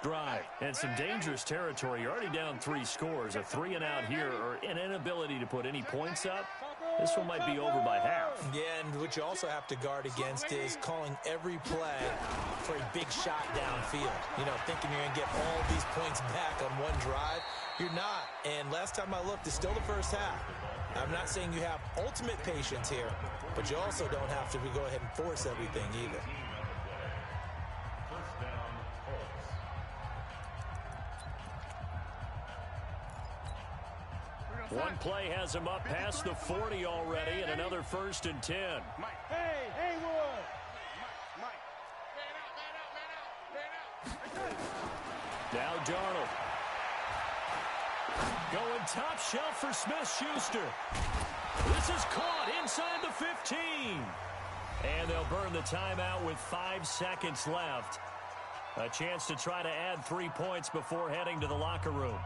drive. And some dangerous territory. You're already down 3 scores. A 3-and-out here or an inability to put any points up. This one might be over by half. Yeah, and what you also have to guard against is calling every play for a big shot downfield. You know, thinking you're going to get all these points back on one drive. You're not. And last time I looked, it's still the first half. I'm not saying you have ultimate patience here, but you also don't have to go ahead and force everything either. One play has him up past the 40 already, and another 1st and 10. Hey, Wood. Now Darnold. Going top shelf for Smith-Schuster. This is caught inside the 15. And they'll burn the timeout with 5 seconds left. A chance to try to add 3 points before heading to the locker room.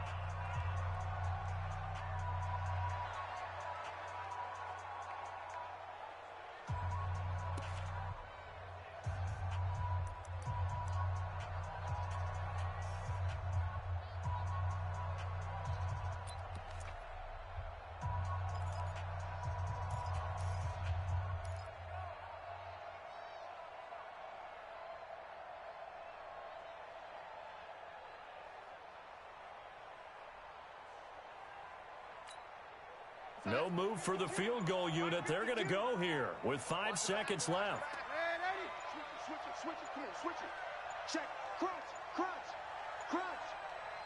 No move for the field goal unit. They're going to go here with 5 seconds left. Switch it. Come on, switch it. Check. Crunch.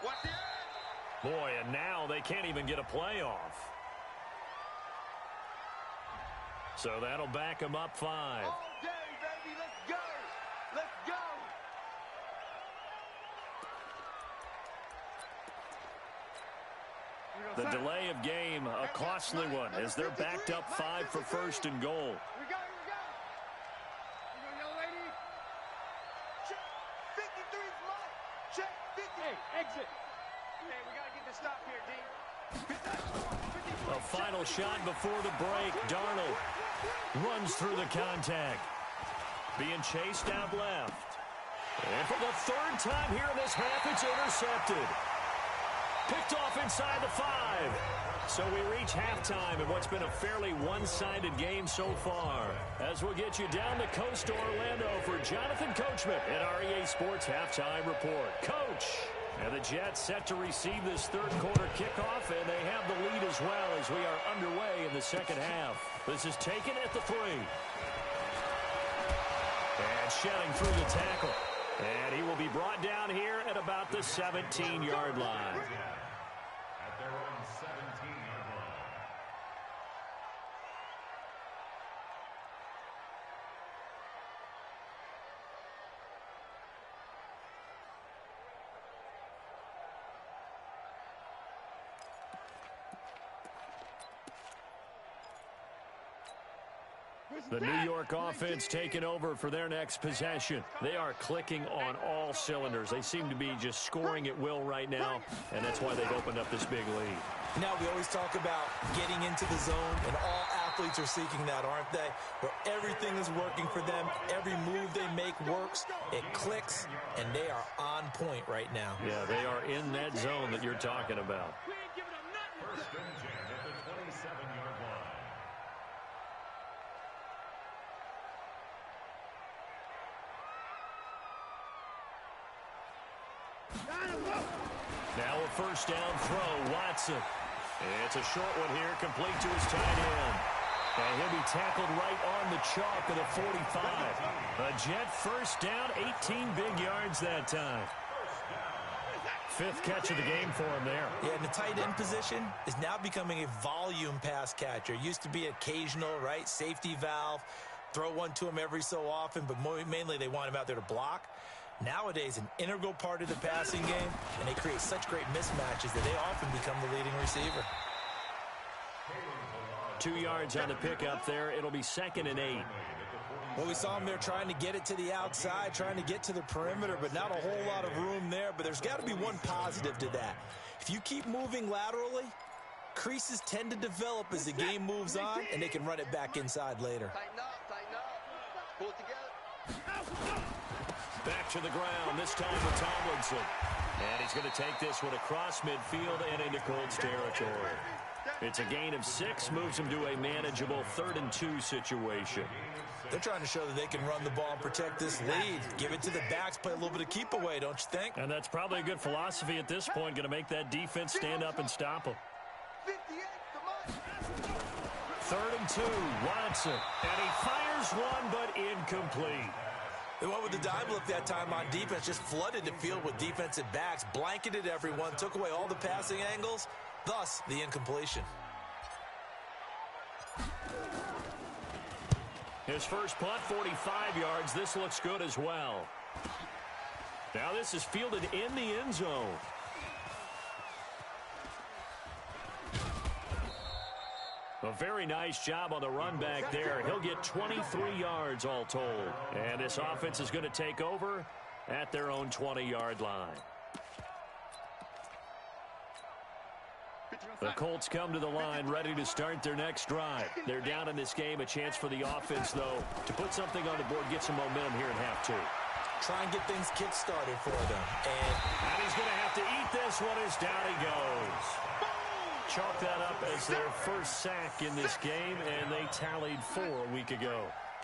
Watch it. Boy, and now they can't even get a play off. So that'll back them up 5. All day, baby. Let's go. The delay of game, a costly one, as they're backed up 5 for 1st and goal. We go. Young lady. Check. 53's mine. Check. 50. Hey, exit. Hey, we got to get this stop here, D. A final shot before the break. Darnold runs through the contact. Being chased out left. And for the 3rd time here in this half, it's intercepted. Picked off inside the 5. So we reach halftime in what's been a fairly one-sided game so far. As we'll get you down the coast to Orlando for Jonathan Coachman at our EA Sports Halftime Report. Coach! And the Jets set to receive this 3rd quarter kickoff, and they have the lead as well as we are underway in the 2nd half. This is taken at the 3. And shedding through the tackle. And he will be brought down here at about the 17-yard line. At their own 17-yard line. The New York offense taking over for their next possession. They are clicking on all cylinders. They seem to be just scoring at will right now, and that's why they've opened up this big lead. Now, we always talk about getting into the zone, and all athletes are seeking that, aren't they? Where everything is working for them, every move they make works, it clicks, and they are on point right now. Yeah, they are in that zone that you're talking about. First and 10 at the 27-yard line. Now a 1st down throw, Watson. It's a short one here, complete to his tight end. And he'll be tackled right on the chalk of the 45. A Jet 1st down, 18 big yards that time. 5th catch of the game for him there. Yeah, and the tight end position is now becoming a volume pass catcher. Used to be occasional, right? Safety valve. Throw one to him every so often, but mainly they want him out there to block. Nowadays, an integral part of the passing game, and they create such great mismatches that they often become the leading receiver. 2 yards on the pickup there. It'll be 2nd and 8. Well, we saw him there trying to get it to the outside, trying to get to the perimeter, but not a whole lot of room there. But there's got to be one positive to that. If you keep moving laterally, creases tend to develop as the game moves on, and they can run it back inside later. Tighten up. Pull it together. Back to the ground, this time with Tomlinson. And he's going to take this one across midfield and into Colts territory. It's a gain of 6, moves him to a manageable 3rd and 2 situation. They're trying to show that they can run the ball and protect this lead. Give it to the backs, play a little bit of keep away, don't you think? And that's probably a good philosophy at this point, going to make that defense stand up and stop them. 3rd and 2, Watson. And he fires one, but incomplete. They went with the dime look that time on defense, just flooded the field with defensive backs, blanketed everyone, took away all the passing angles, thus the incompletion. His first punt, 45 yards. This looks good as well. Now this is fielded in the end zone. A very nice job on the run back there. He'll get 23 yards all told. And this offense is going to take over at their own 20-yard line. The Colts come to the line ready to start their next drive. They're down in this game. A chance for the offense, though, to put something on the board, get some momentum here in half 2. Try and get things kick-started for them. And he's going to have to eat this one as down he goes. Chalk that up as their first sack in this game, and they tallied 4 a week ago.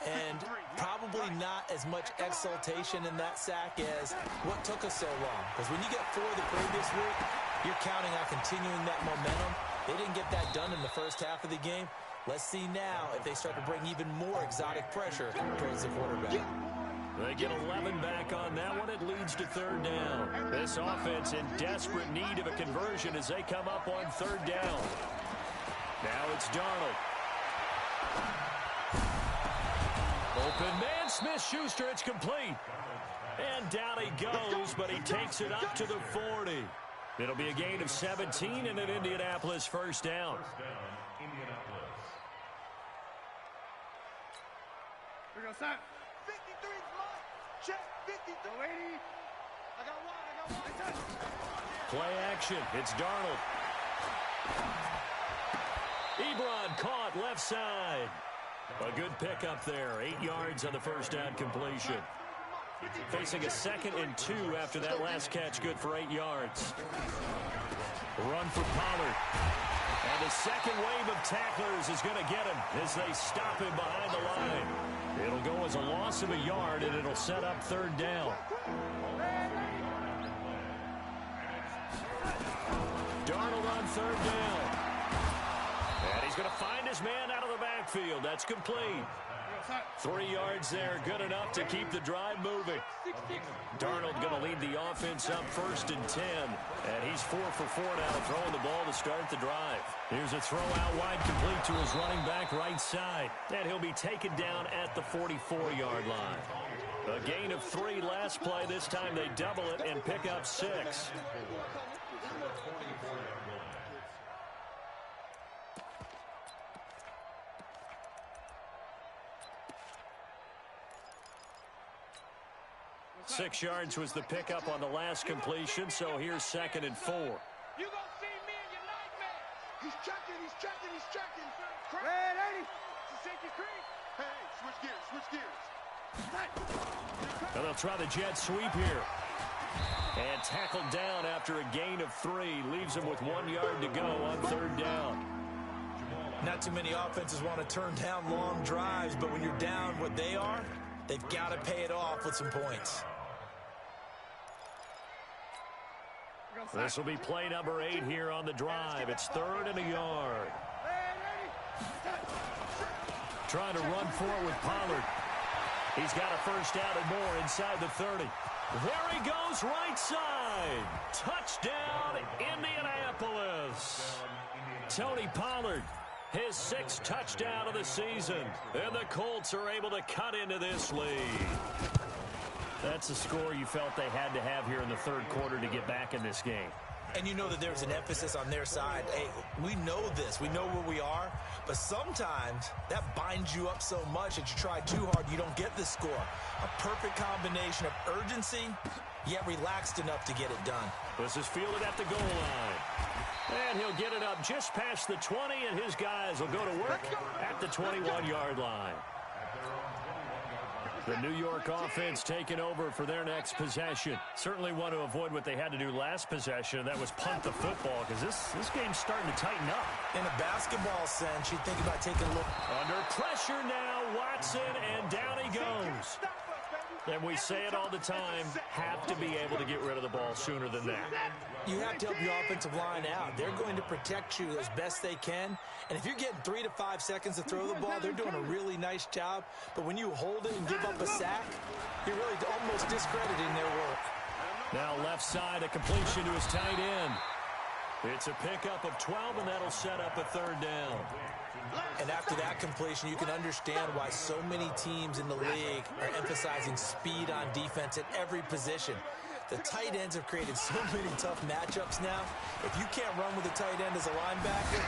And probably not as much exultation in that sack as what took us so long. Because when you get 4 the previous week, you're counting on continuing that momentum. They didn't get that done in the first half of the game. Let's see now if they start to bring even more exotic pressure towards the quarterback. They get 11 back on that one. It leads to 3rd down. This offense in desperate need of a conversion as they come up on 3rd down. Now it's Darnold. Open man, Smith-Schuster, it's complete. And down he goes, but he takes it up to the 40. It'll be a gain of 17 and an Indianapolis first down. Here we go, son. 53 is mine. Check, 53. Lady. I got one. Play action. It's Darnold. Ebron caught left side. A good pickup there. 8 yards on the first down completion. Facing a 2nd and 2 after that last catch. Good for 8 yards. Run for Pollard. And the second wave of tacklers is going to get him as they stop him behind the line. It'll go as a loss of a yard, and it'll set up 3rd down. Darnold on 3rd down. And he's going to find his man out of the backfield. That's complete. 3 yards there, good enough to keep the drive moving. Darnold going to lead the offense up 1st and 10. And he's 4 for 4 now, throwing the ball to start the drive. Here's a throw out wide, complete to his running back right side. And he'll be taken down at the 44-yard line. A gain of 3 last play. This time they double it and pick up 6. Six yards was the pickup on the last completion, so here's 2nd and 4. You gonna see me in your nightmare. He's checking. Red 80. Safety creek. Hey, switch gears. And they'll try the jet sweep here. And tackled down after a gain of 3. Leaves him with 1 yard to go on 3rd down. Not too many offenses want to turn down long drives, but when you're down what they are, they've got to pay it off with some points. This will be play number 8 here on the drive. It's 3rd and a yard. Trying to run for it with Pollard. He's got a first down and more inside the 30. There he goes, right side. Touchdown, Indianapolis. Tony Pollard, his 6th touchdown of the season. And the Colts are able to cut into this lead. That's a score you felt they had to have here in the 3rd quarter to get back in this game. And you know that there's an emphasis on their side. Hey, we know this. We know where we are. But sometimes that binds you up so much that you try too hard, you don't get the score. A perfect combination of urgency, yet relaxed enough to get it done. This is fielded at the goal line. And he'll get it up just past the 20, and his guys will go to work at the 21-yard line. The New York offense taking over for their next possession. Certainly want to avoid what they had to do last possession. That was punt the football, because this game's starting to tighten up. In a basketball sense, you think about taking a look. Under pressure now, Watson, and down he goes. And we say it all the time, have to be able to get rid of the ball sooner than that. You have to help your offensive line out. They're going to protect you as best they can. And if you're getting 3 to 5 seconds to throw the ball, they're doing a really nice job. But when you hold it and give up a sack, you're really almost discrediting their work. Now left side, a completion to his tight end. It's a pickup of 12, and that'll set up a third down. And after that completion, you can understand why so many teams in the league are emphasizing speed on defense at every position. The tight ends have created so many tough matchups now. If you can't run with a tight end as a linebacker,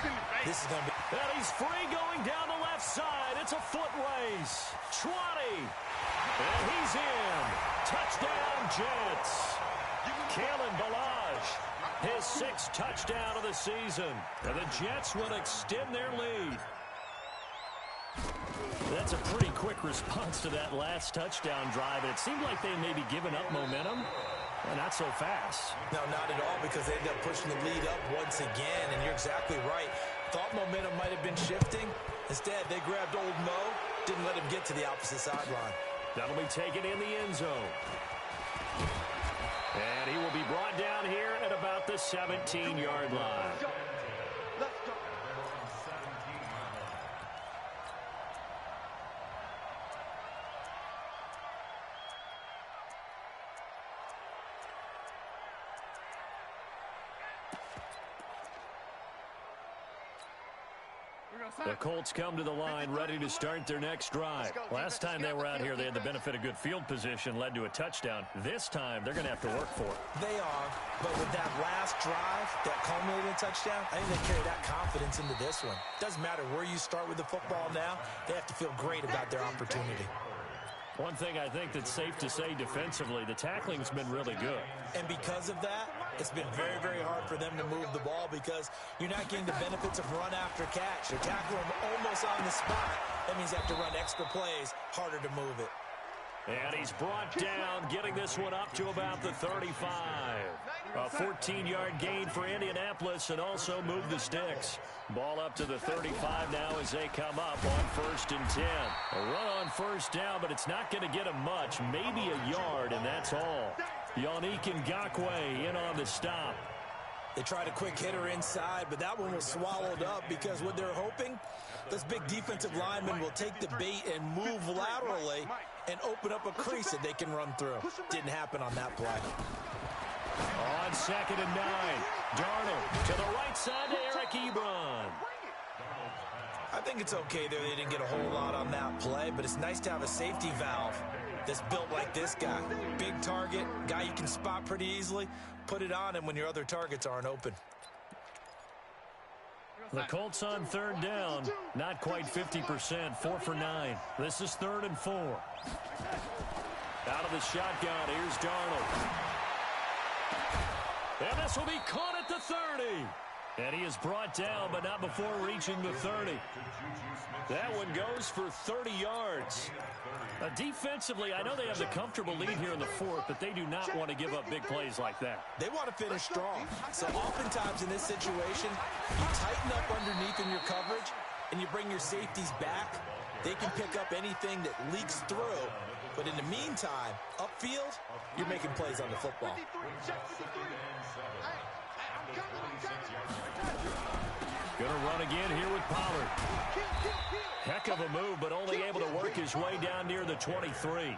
this is going to be... And he's free going down the left side. It's a foot race. 20. And he's in. Touchdown, Jets. Kalen Ballage, his 6th touchdown of the season. And the Jets will extend their lead. That's a pretty quick response to that last touchdown drive. And it seemed like they may be giving up momentum. Well, not so fast. No, not at all, because they ended up pushing the lead up once again. And you're exactly right. Thought momentum might have been shifting. Instead, they grabbed old Mo, didn't let him get to the opposite sideline. That'll be taken in the end zone. And he will be brought down here at about the 17-yard line. Let's go. The Colts come to the line ready to start their next drive. Last time they were out here, they had the benefit of good field position, led to a touchdown. This time, they're going to have to work for it. They are, but with that last drive, that culminated in a touchdown, I think they carry that confidence into this one. Doesn't matter where you start with the football now, they have to feel great about their opportunity. One thing I think that's safe to say defensively, the tackling's been really good. And because of that, it's been very, very hard for them to move the ball because you're not getting the benefits of run after catch. You're tackling them almost on the spot. That means you have to run extra plays, harder to move it. And he's brought down, getting this one up to about the 35. A 14-yard gain for Indianapolis and also move the sticks. Ball up to the 35 now as they come up on 1st and 10. A run on first down, but it's not going to get him much. Maybe a yard, and that's all. Yannick Ngakoue in on the stop. They tried a quick hitter inside, but that one was swallowed up because what they're hoping, this big defensive lineman will take the bait and move laterally and open up a crease that they can run through. Didn't happen on that play. On 2nd and 9, Darnold to the right side to Eric Ebron. I think it's okay there. They didn't get a whole lot on that play, but it's nice to have a safety valve that's built like this guy. Big target, guy you can spot pretty easily. Put it on him when your other targets aren't open. The Colts on 3rd down, not quite 50%, 4 for 9. This is 3rd and 4. Out of the shotgun, here's Darnold. And this will be caught at the 30. And he is brought down, but not before reaching the 30. That one goes for 30 yards. Defensively, I know they have the comfortable lead here in the 4th, but they do not want to give up big plays like that. They want to finish strong. So oftentimes in this situation, you tighten up underneath in your coverage, and you bring your safeties back. They can pick up anything that leaks through. But in the meantime, upfield, you're making plays on the football. Gonna run again here with Pollard. Heck of a move, but only able to work his way down near the 23.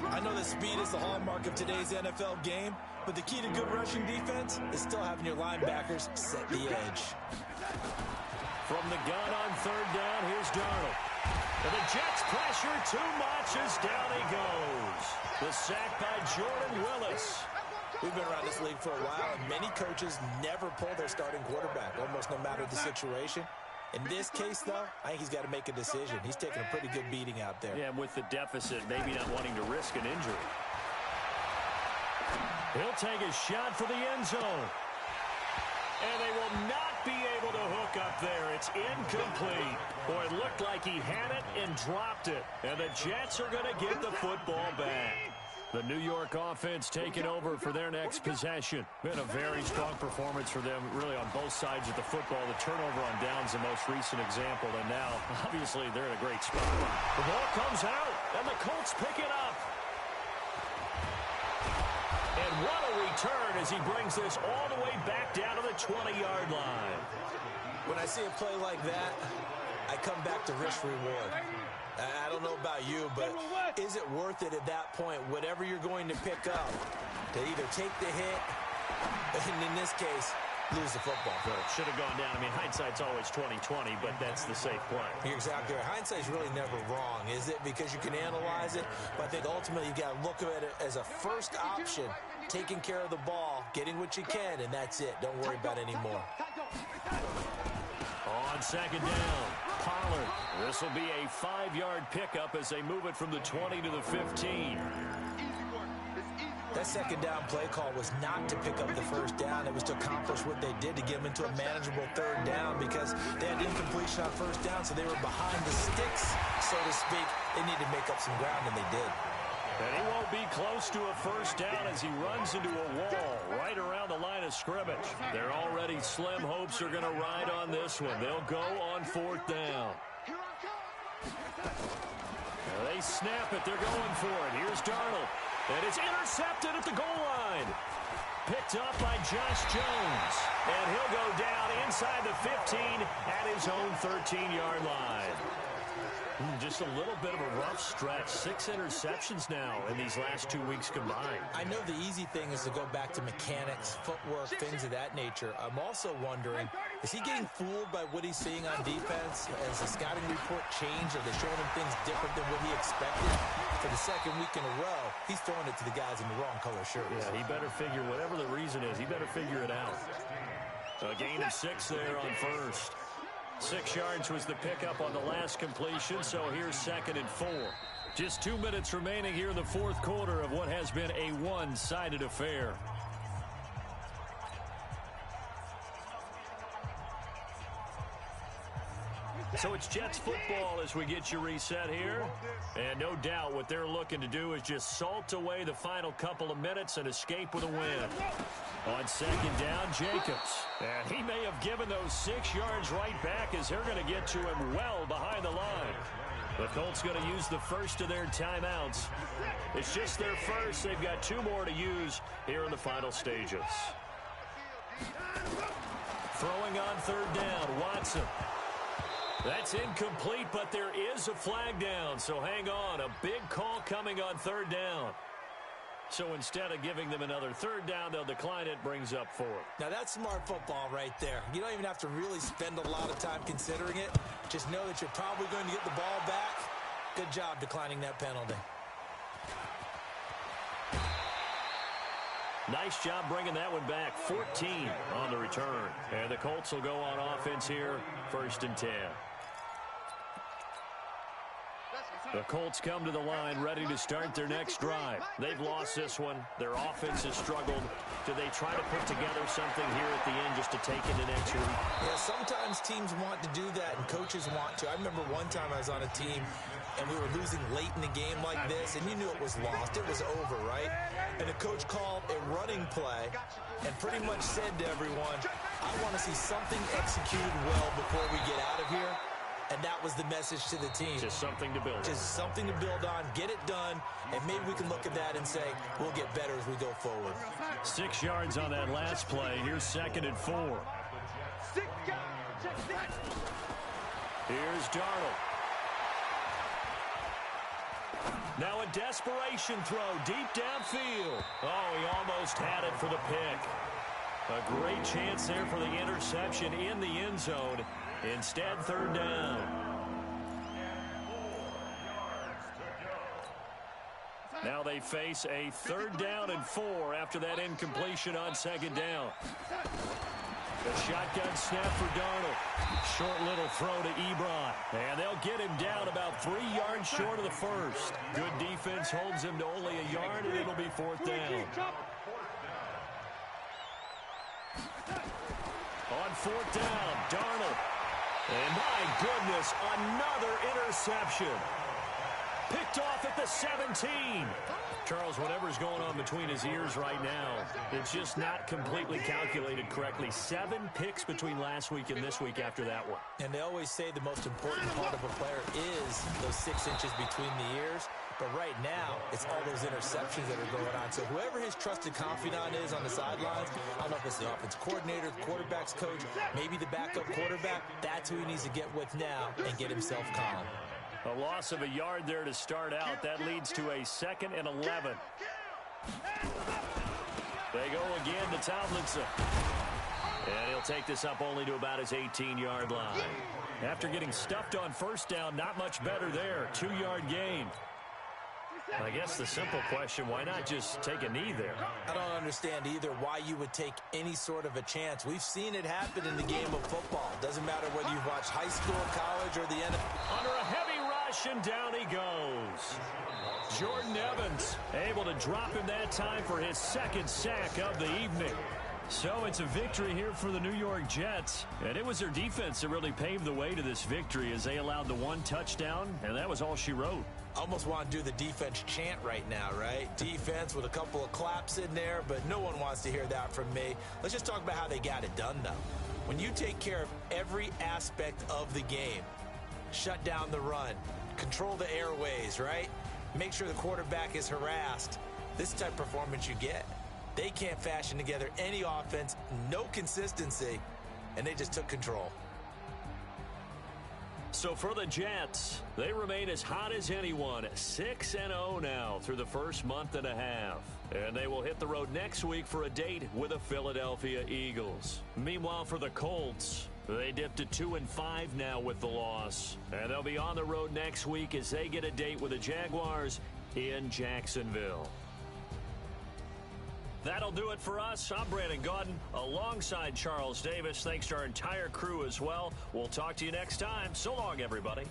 I know that speed is the hallmark of today's NFL game, but the key to good rushing defense is still having your linebackers set the edge. From the gun on 3rd down, here's Darnold. And the Jets pressure too much as down he goes. The sack by Jordan Willis. We've been around this league for a while, and many coaches never pull their starting quarterback, almost no matter the situation. In this case, though, I think he's got to make a decision. He's taking a pretty good beating out there. Yeah, and with the deficit, maybe not wanting to risk an injury. He'll take a shot for the end zone. And they will not be able to hook up there. It's incomplete. Boy, it looked like he had it and dropped it. And the Jets are going to get the football back. The New York offense taking over for their next possession. Been a very strong performance for them, really, on both sides of the football. The turnover on downs, the most recent example. And now, obviously, they're in a great spot. The ball comes out, and the Colts pick it up. And what a return as he brings this all the way back down to the 20-yard line. When I see a play like that, I come back to risk-reward. I don't know about you, but is it worth it at that point, whatever you're going to pick up, to either take the hit, and in this case, lose the football? Well, it should have gone down. I mean, hindsight's always 20/20, but that's the safe play. You're exactly right. Hindsight's really never wrong, is it? Because you can analyze it, but I think ultimately you got to look at it as a first option, taking care of the ball, getting what you can, and that's it. Don't worry about any more. On second down, Pollard. This will be a 5-yard pickup as they move it from the 20 to the 15. That second down play call was not to pick up the first down. It was to accomplish what they did to get them into a manageable third down because they had incompletion on first down, so they were behind the sticks, so to speak. They needed to make up some ground, and they did. And he won't be close to a first down as he runs into a wall right around the line of scrimmage. They're already slim hopes are going to ride on this one. They'll go on fourth down. Now they snap it. They're going for it. Here's Darnold. And it's intercepted at the goal line. Picked up by Josh Jones. And he'll go down inside the 15 at his own 13-yard line. Just a little bit of a rough stretch. 6 interceptions now in these last 2 weeks combined. I know the easy thing is to go back to mechanics, footwork, things of that nature. I'm also wondering, is he getting fooled by what he's seeing on defense? Has the scouting report changed? Are they showing him things different than what he expected? For the second week in a row, he's throwing it to the guys in the wrong color shirts. Yeah, he better figure, whatever the reason is, he better figure it out. A gain of 6 there on first. 6 yards was the pickup on the last completion, so here's 2nd and 4. Just 2 minutes remaining here in the fourth quarter of what has been a one-sided affair. So it's Jets football as we get you reset here. And no doubt what they're looking to do is just salt away the final couple of minutes and escape with a win. On second down, Jacobs. And he may have given those 6 yards right back as they're going to get to him well behind the line. The Colts going to use the first of their timeouts. It's just their first. They've got 2 more to use here in the final stages. Throwing on third down, Watson. That's incomplete, but there is a flag down, so hang on. A big call coming on third down. So instead of giving them another third down, they'll decline it, brings up 4. Now that's smart football right there. You don't even have to really spend a lot of time considering it. Just know that you're probably going to get the ball back. Good job declining that penalty. Nice job bringing that one back. 14 on the return. And the Colts will go on offense here, 1st and 10. The Colts come to the line ready to start their next drive. They've lost this one. Their offense has struggled. Do they try to put together something here at the end just to take into next week? Yeah, sometimes teams want to do that and coaches want to. I remember one time I was on a team and we were losing late in the game like this, and you knew it was lost. It was over, right? And the coach called a running play and pretty much said to everyone, I want to see something executed well before we get out of here. And that was the message to the team. Just something to build on. Just something to build on, get it done, and maybe we can look at that and say, we'll get better as we go forward. 6 yards on that last play. Here's 2nd and 4. Here's Darnold. Now a desperation throw deep downfield. Oh, he almost had it for the pick. A great chance there for the interception in the end zone. Instead, third down. Now they face a 3rd down and 4 after that incompletion on 2nd down. The shotgun snap for Darnold. Short little throw to Ebron. And they'll get him down about 3 yards short of the first. Good defense holds him to only a yard, and it'll be 4th down. On 4th down, Darnold. And my goodness, another interception. Picked off at the 17. Charles, whatever's going on between his ears right now, it's just not completely calculated correctly. 7 picks between last week and this week after that one. And they always say the most important part of a player is those 6 inches between the ears. But right now, it's all those interceptions that are going on. So whoever his trusted confidant is on the sidelines, I don't know if it's the offense coordinator, the quarterback's coach, maybe the backup quarterback, that's who he needs to get with now and get himself calm. A loss of a yard there to start out. That leads to a 2nd and 11. They go again to Tomlinson. And he'll take this up only to about his 18-yard line. After getting stuffed on 1st down, not much better there. 2-yard gain. I guess the simple question, why not just take a knee there? I don't understand either why you would take any sort of a chance. We've seen it happen in the game of football. Doesn't matter whether you've watched high school, college, or the NFL. Under a heavy rush, and down he goes. Jordan Evans able to drop him that time for his 2nd sack of the evening. So it's a victory here for the New York Jets. And it was their defense that really paved the way to this victory as they allowed the 1 touchdown, and that was all she wrote. Almost want to do the defense chant right now, right? Defense with a couple of claps in there, but no one wants to hear that from me. Let's just talk about how they got it done, though. When you take care of every aspect of the game, shut down the run, control the airways, right? Make sure the quarterback is harassed. This is the type of performance you get. They can't fashion together any offense, no consistency, and they just took control. So for the Jets, they remain as hot as anyone, 6-0 now through the first month and a half. And they will hit the road next week for a date with the Philadelphia Eagles. Meanwhile, for the Colts, they dipped to 2-5 now with the loss. And they'll be on the road next week as they get a date with the Jaguars in Jacksonville. That'll do it for us. I'm Brandon Gaudin alongside Charles Davis. Thanks to our entire crew as well. We'll talk to you next time. So long, everybody.